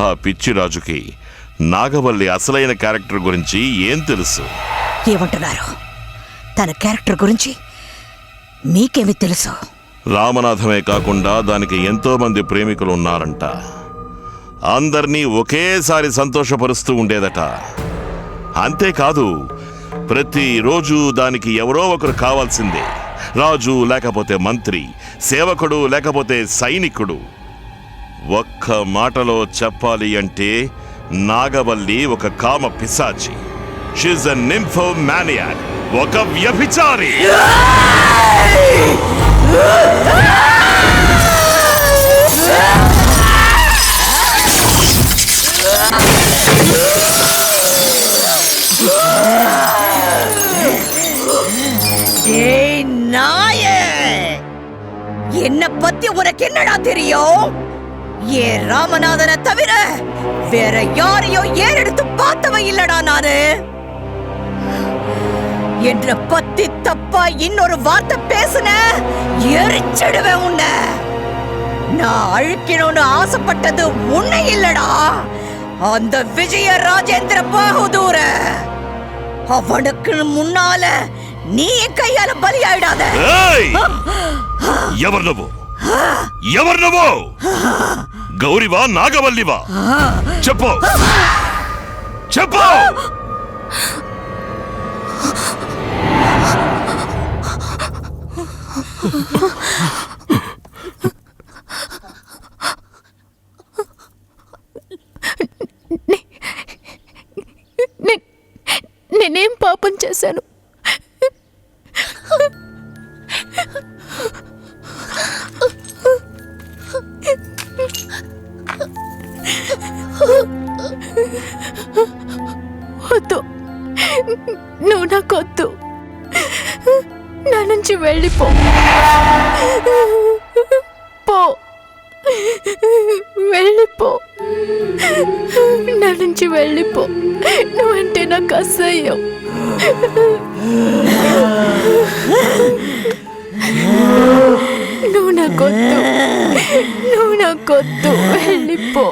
ఆ పిచ్చి రాజుకి నాగవల్లి అసలైన క్యారెక్టర్ గురించి ఏం తెలుసు? ఏమంటున్నారు? తన క్యారెక్టర్ గురించి మీకేమి తెలుసు? రామనాథమే కాకుండా దానికి ఎంతో మంది ప్రేమికులు ఉన్నారంట. అందర్నీ ఒకేసారి సంతోషపరుస్తూ ఉండేదట. అంతేకాదు, ప్రతిరోజు దానికి ఎవరో ఒకరు కావాల్సిందే. రాజు లేకపోతే మంత్రి, సేవకుడు లేకపోతే సైనికుడు. ఒక్క మాటలో చెప్పాలి అంటే నాగవల్లి ఒక కామ పిశాచి. షీఈస్ ఎ నింఫోమానియాక్, ఒక వ్యభిచారి. ஏய் நாயே, என்ன பத்தி உனக்கு என்னடா தெரியும்? ஏ ராமநாதனை தவிர வேற யாரையும் ஏறெடுத்து பார்த்தவன் இல்லடா நானு. என்ற பத்தி தப்பா இன்னொரு வார்த்தை பேசுன எரிச்சிடுவேன் உன்னை. நான் அழிக்கணும்னு ஆசைப்பட்டது உன்னை இல்லடா, அந்த விஜய ராஜேந்திர பாகுதூர. அவனுக்கு முன்னால நீ கையால பலியாயிடாத. ఎవరు నువ్వు? ఎవరు నువ్వు? గౌరివా నాగవల్లివా? చెప్పు చెప్పు. నేనేం పాపం చేశాను? వద్దు, నువ్వు నాకొద్దు. నా నుంచి వెళ్ళిపో. పో, వెళ్ళిపో. నా నుంచి వెళ్ళిపో. నువ్వంటే నాకు అసహ్యం. నువ్వు నాకొద్దు, నువ్వు నాకొద్దు. వెళ్ళిపో.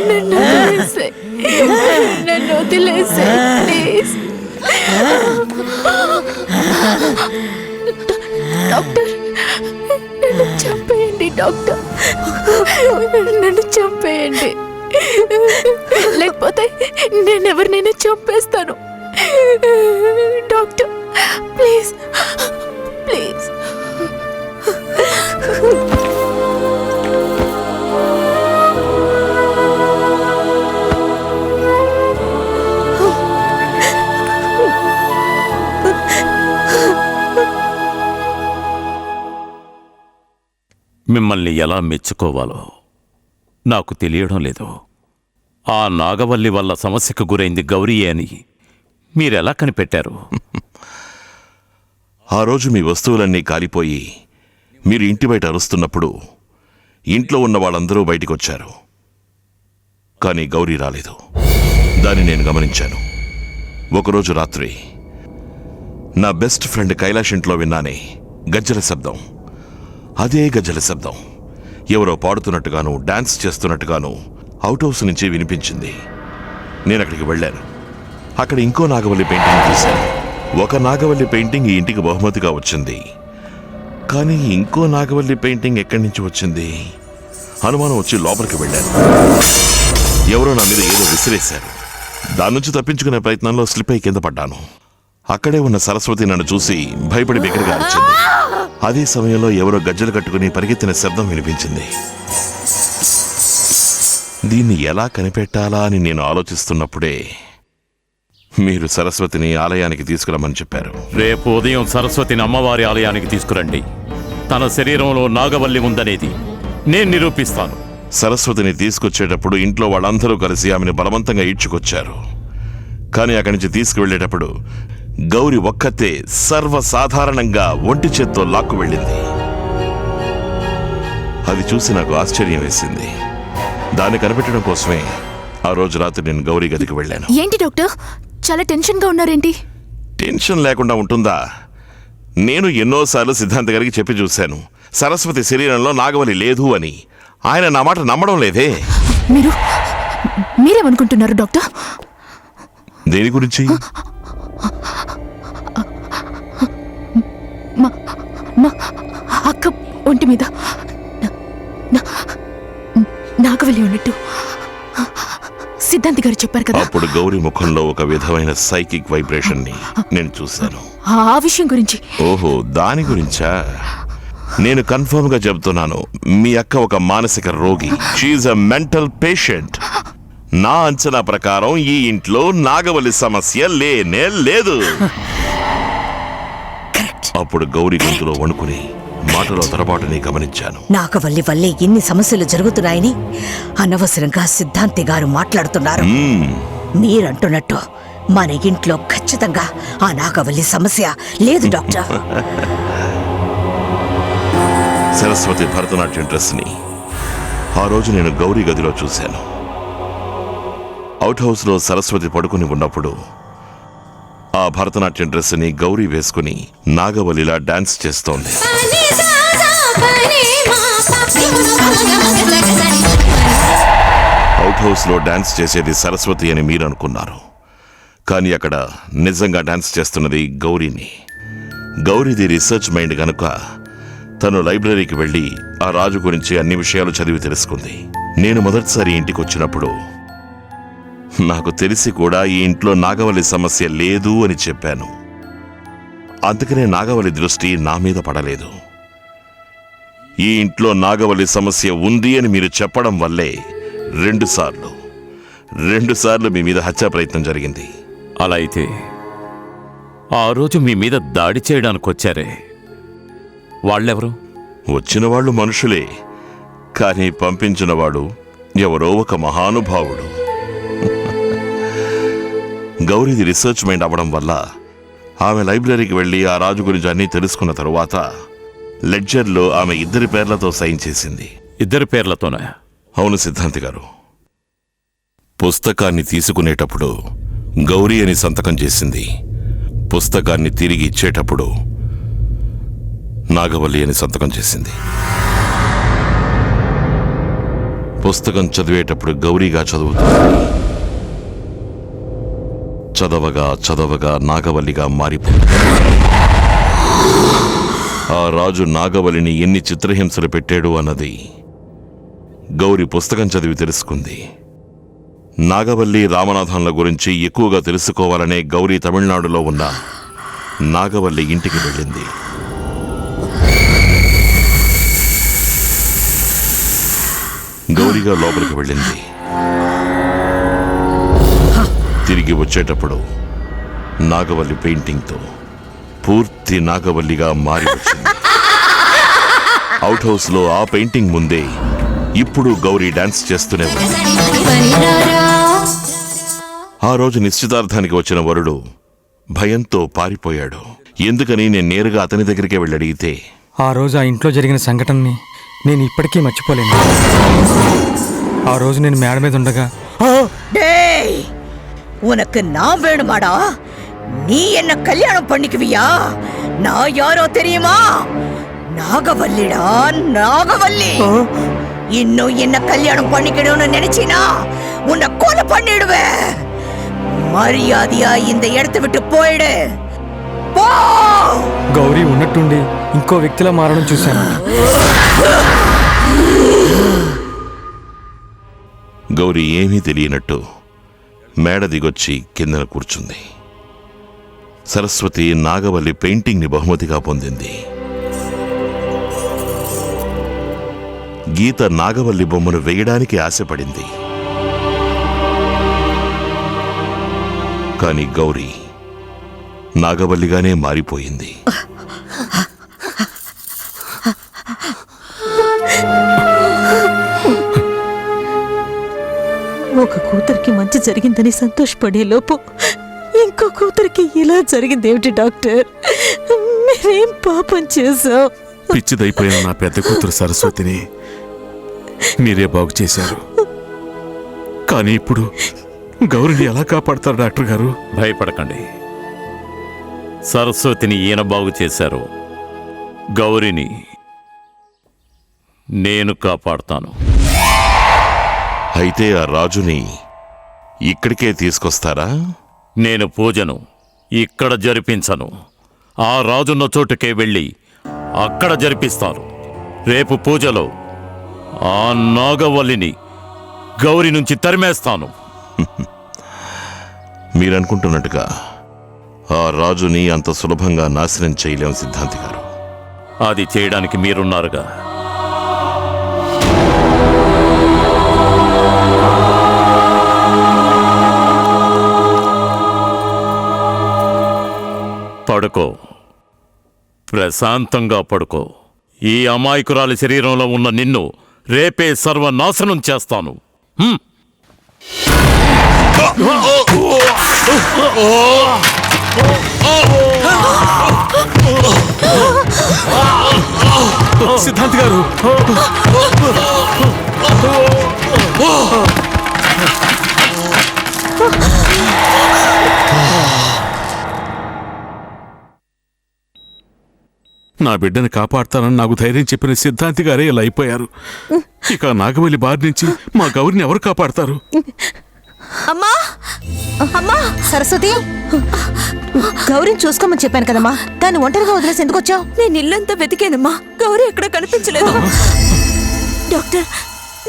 నన్ను వదిలేసే, నన్ను వదిలేసే ప్లీజ్. డాక్టర్, నన్ను చంపేయండి డాక్టర్, నన్ను చంపేయండి. లేకపోతే నేను ఎవరినైనా చంపేస్తాను. Doctor please please. మిమ్మల్ని ఎలా మెచ్చుకోవాలో నాకు తెలియడం లేదు. ఆ నాగవల్లి వల్ల సమస్యకు గురైంది గౌరీయే అని మీరెలా కనిపెట్టారు? ఆ రోజు మీ వస్తువులన్నీ కాలిపోయి మీరు ఇంటి బయట అరుస్తున్నప్పుడు ఇంట్లో ఉన్న వాళ్ళందరూ బయటికొచ్చారు. కానీ గౌరీ రాలేదు. దాన్ని నేను గమనించాను. ఒకరోజు రాత్రి నా బెస్ట్ ఫ్రెండ్ కైలాష్ ఇంట్లో విన్నానే గజ్జల శబ్దం. అదే గజ్జల శబ్దం ఎవరో పాడుతున్నట్టుగాను డాన్స్ చేస్తున్నట్టుగాను అవుట్ హౌస్ నుంచి వినిపించింది. నేను అక్కడికి వెళ్ళాను. అక్కడ ఇంకో నాగవల్లి పెయింటింగ్ చూశాను. ఒక నాగవల్లి పెయింటింగ్ ఈ ఇంటికి బహుమతిగా వచ్చింది. కానీ ఇంకో నాగవల్లి పెయింటింగ్ ఎక్కడి నుంచి వచ్చింది? అనుమానం వచ్చి లోపలికి వెళ్ళాను. ఎవరో నా మీద ఏదో విసిరేశారు. దాని నుంచి తప్పించుకునే ప్రయత్నంలో స్లిప్ అయి కింద పడ్డాను. అక్కడే ఉన్న సరస్వతి నన్ను చూసి భయపడి బిగ్గరగా అరిచింది. అదే సమయంలో ఎవరో గజ్జలు కట్టుకుని పరిగెత్తిన శబ్దం వినిపించింది. దీన్ని ఎలా కనిపెట్టాలా అని నేను ఆలోచిస్తున్నప్పుడే మీరు సరస్వతిని ఆలయానికి తీసుకురమ్మని చెప్పారు. రేపు ఉదయం సరస్వతిని అమ్మవారి ఆలయానికి తీసుకురండి. తన శరీరంలో నాగవల్లి ఉందనేది నేను నిరూపిస్తాను. సరస్వతిని తీసుకొచ్చేటప్పుడు ఇంట్లో వాళ్ళందరూ కలిసి ఆమెను బలవంతంగా ఈడ్చుకొచ్చారు. కానీ అక్కడి నుంచి తీసుకువెళ్ళేటప్పుడు గౌరి ఒక్కతే సర్వసాధారణంగా ఒంటి చేత్తో లాక్కు వెళ్ళింది. అది చూసి నాకు ఆశ్చర్యం వేసింది. దాన్ని కనిపెట్టడం కోసమే ఆ రోజు రాత్రి నేను గౌరీ గదికి వెళ్ళాను. ఏంటి డాక్టర్, చాలా టెన్షన్గా ఉన్నారేంటి? టెన్షన్ లేకుండా ఉంటుందా? నేను ఎన్నోసార్లు సిద్ధాంత గారికి చెప్పి చూశాను, సరస్వతి శరీరంలో నాగవల్లి లేదు అని. ఆయన నా మాట నమ్మడం లేదే. మీరేమనుకుంటున్నారు డాక్టర్? దేని గురించి? మా అక్క ఒంటి మీద నాగవల్లి ఉన్నట్టు సిద్ధాంతి గారు చెప్పారు కదా. అప్పుడు గౌరీ ముఖంలో ఒక విధమైన సైకిక్ వైబ్రేషన్ ని నేను చూశాను. ఆ విషయం గురించి. ఓహో, దాని గురించా? నేను కన్ఫర్మ్ గా చెబుతున్నాను, మీ అక్క ఒక మానసిక రోగి. She a mental patient. నా అంచనా ప్రకారం ఈ ఇంట్లో నాగవల్లి సమస్య లేనే లేదు. అప్పుడు గౌరీ గొంతులో వణుకుని మాటలో తరబాటుని గమనించాను. నాగవల్లి వల్లే ఇన్ని సమస్యలు జరుగుతున్నాయని అనవసరంగా సిద్ధాంతి గారు మాట్లాడుతున్నారు. మీరంటున్నట్టు మన ఇంట్లో ఖచ్చితంగా ఆ నాగవల్లి సమస్య లేదు డాక్టర్. సరస్వతి భరతనాట్యం డ్రెస్ ని ఆ రోజు నేను గౌరీ గదిలో చూశాను. అవుట్ హౌస్ లో సరస్వతి పడుకుని ఉన్నప్పుడు ఆ భరతనాట్యం డ్రెస్ ని గౌరీ వేసుకుని నాగవల్లిలా డాన్స్ చేస్తోంది. అవుట్ హౌస్ లో డాన్స్ చేసేది సరస్వతి అని మీరు అనుకున్నారు, కానీ అక్కడ నిజంగా డాన్స్ చేస్తున్నది గౌరీని. గౌరీది రీసెర్చ్ మైండ్ గనుక తను లైబ్రరీకి వెళ్ళి ఆ రాజు గురించి అన్ని విషయాలు చదివి తెలుసుకుంది. నేను మొదటిసారి ఇంటికి వచ్చినప్పుడు నాకు తెలిసి కూడా ఈ ఇంట్లో నాగవల్లి సమస్య లేదు అని చెప్పాను. అందుకనే నాగవల్లి దృష్టి నా మీద పడలేదు. ఈ ఇంట్లో నాగవల్లి సమస్య ఉంది అని మీరు చెప్పడం వల్లే రెండు సార్లు మీ మీద హత్యా ప్రయత్నం జరిగింది. అలా అయితే ఆ రోజు మీ మీద దాడి చేయడానికి వచ్చారే, వాళ్ళెవరు? వచ్చిన వాళ్ళు మనుషులే, కానీ పంపించినవాడు ఎవరో ఒక మహానుభావుడు. గౌరీది రీసెర్చ్ మైండ్ అవ్వడం వల్ల ఆమె లైబ్రరీకి వెళ్ళి ఆ రాజు గురించి అన్నీ తెలుసుకున్న తరువాత లెడ్జర్లో ఆమె ఇద్దరి పేర్లతో సైన్ చేసింది. ఇద్దరి పేర్లతోనే? అవును సిద్ధాంతి గారు. పుస్తకాన్ని తీసుకునేటప్పుడు గౌరీ అని సంతకం చేసింది. పుస్తకాన్ని తిరిగి ఇచ్చేటప్పుడు నాగవల్లి అని సంతకం చేసింది. పుస్తకం చదివేటప్పుడు గౌరీగా చదువుతుంది. చదవగా నాగవల్లిగా మారిపోయింది. ఆ రాజు నాగవల్లిని ఎన్ని చిత్రహింసలు పెట్టాడు అన్నది గౌరీ పుస్తకం చదివి తెలుసుకుంది. నాగవల్లి రామనాథన్ల గురించి ఎక్కువగా తెలుసుకోవాలనే గౌరీ తమిళనాడులో ఉన్న నాగవల్లి ఇంటికి వెళ్ళింది. గౌరీగా లోపలికి వెళ్ళింది. తిరిగి వచ్చేటప్పుడు నాగవల్లి పెయింటింగ్తో పూర్తి నాగవల్లిగా మారి వచ్చింది. అవుట్ హౌస్ లో ఆ పెయింటింగ్ ముందే ఇప్పుడు గౌరీ డాన్స్ చేస్తూనే ఉంది. ఆ రోజు నిశ్చితార్థానికి వచ్చిన వరుడు భయంతో పారిపోయాడు. ఎందుకని నేను నేరుగా అతని దగ్గరికే వెళ్ళి అడిగితే, ఆ రోజు ఆ ఇంట్లో జరిగిన సంఘటనని నేను ఇప్పటికీ మర్చిపోలేను. ఆ రోజు నేను మేడ మీద ఉండగా, டேய், உனக்கு நான் வேணுமாடா? நீ என்ன கல்யாணம் பண்ணிக்குவியா? நான் யாரோ தெரியுமா? நாகவல்லிடா, நாகவல்லி. இன்னும் என்ன கல்யாணம் பண்ணிக்கணும்னு நினைச்சினா உன்னை கொலை பண்ணிடுவேன். மரியாதையா இந்த இடத்தை விட்டு போயிடு. పో! గౌరీ ఉన్నట్టుండి ఇంకో వ్యక్తిలా మారడం చూశాను. గౌరీ ఏమీ తెలియనట్టు మేడ దిగొచ్చి కిందన కూర్చుంది. సరస్వతి నాగవల్లి పెయింటింగ్ని బహుమతిగా పొందింది. గీత నాగవల్లి బొమ్మను వేయడానికి ఆశపడింది. కాని గౌరీ నాగవల్లిగానే మారిపోయింది. ఒక కూతురికి మంచి జరిగిందని సంతోషపడే లోపు ఇంకో కూతురికి ఇలా జరిగిందేమిటి డాక్టర్? మీరేం పాపం చేశాం? పిచ్చిదైపోయిన నా పెద్ద కూతురు సరస్వతిని మీరే బాగు చేశారు. కానీ ఇప్పుడు గౌరిని ఎలా కాపాడతారు డాక్టర్ గారు? భయపడకండి, సరస్వతిని ఈయన బాగు చేశారు, గౌరిని నేను కాపాడుతాను. అయితే ఆ రాజుని ఇక్కడికే తీసుకొస్తారా? నేను పూజను ఇక్కడ జరిపించను. ఆ రాజున్న చోటుకే వెళ్ళి అక్కడ జరిపిస్తాను. రేపు పూజలో ఆ నాగవల్లిని గౌరి నుంచి తరిమేస్తాను. మీరనుకుంటున్నట్టుగా ఆ రాజుని అంత సులభంగా నాశనం చేయలేం సిద్ధాంతి గారు. అది చేయడానికి మీరున్నారుగా. పడుకో, ప్రశాంతంగా పడుకో. ఈ అమాయకురాలి శరీరంలో ఉన్న నిన్ను రేపే సర్వనాశనం చేస్తాను. సిద్ధాంత్ గారు, నా బిడ్డని కాపాడతానని నాకు ధైర్యం చెప్పిన సిద్ధాంతి గారే ఇలా అయిపోయారు. ఇక నాగవల్లి బారి నుంచి మా గౌరిని ఎవరు కాపాడతారు? అమ్మా అమ్మా సరస్వతి, గౌరిని చూసుకోమని చెప్పాను కదమ్మా, దాన్ని ఒంటరిగా వదిలేసి ఎందుకు వచ్చావు? నేను ఇల్లంతా వెతికానమ్మా, గౌరీ ఎక్కడ కనిపించలేదు. డాక్టర్,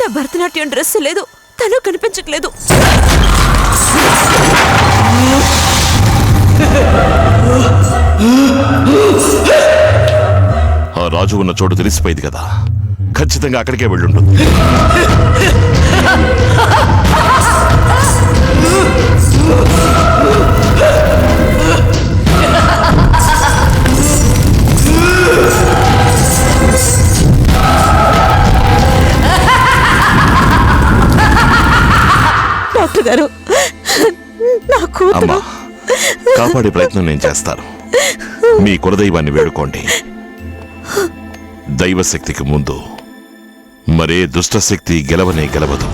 నా భరతనాట్యం డ్రెస్ లేదు, తను కనిపించట్లేదు. ఆ రాజు ఉన్న చోటు తెలిసిపోయింది కదా, ఖచ్చితంగా అక్కడికే వెళ్ళుంటుంది. డాక్టర్ గారు, నా కూతురు. అమ్మా, కాపాడే ప్రయత్నం నేను చేస్తాను. మీ కులదైవాన్ని వేడుకోండి. దైవశక్తికి ముందు మరే దుష్టశక్తి గెలవనే గెలవదు.